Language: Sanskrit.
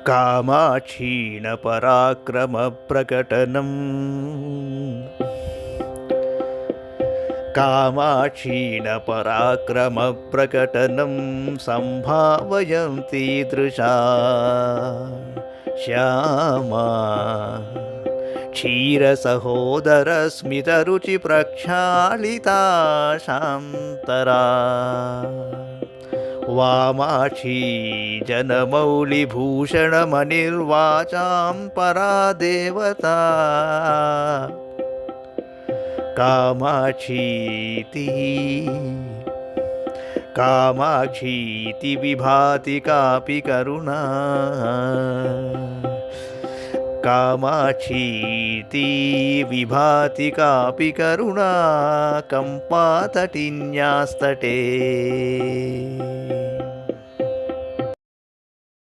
कामाक्षीणपराक्रमप्रकटनम् कामाक्षीणपराक्रमप्रकटनं सम्भावयन्ती दृशा श्यामा क्षीरसहोदरस्मितरुचिप्रक्षालिता शान्तरा वामाक्षी जनमौलिभूषणमनिर्वाचां परा देवता कामाक्षीति विभाति कापि करुणा कामाक्षीति विभाति कापि करुणा कम्पातटिन्यास्तटे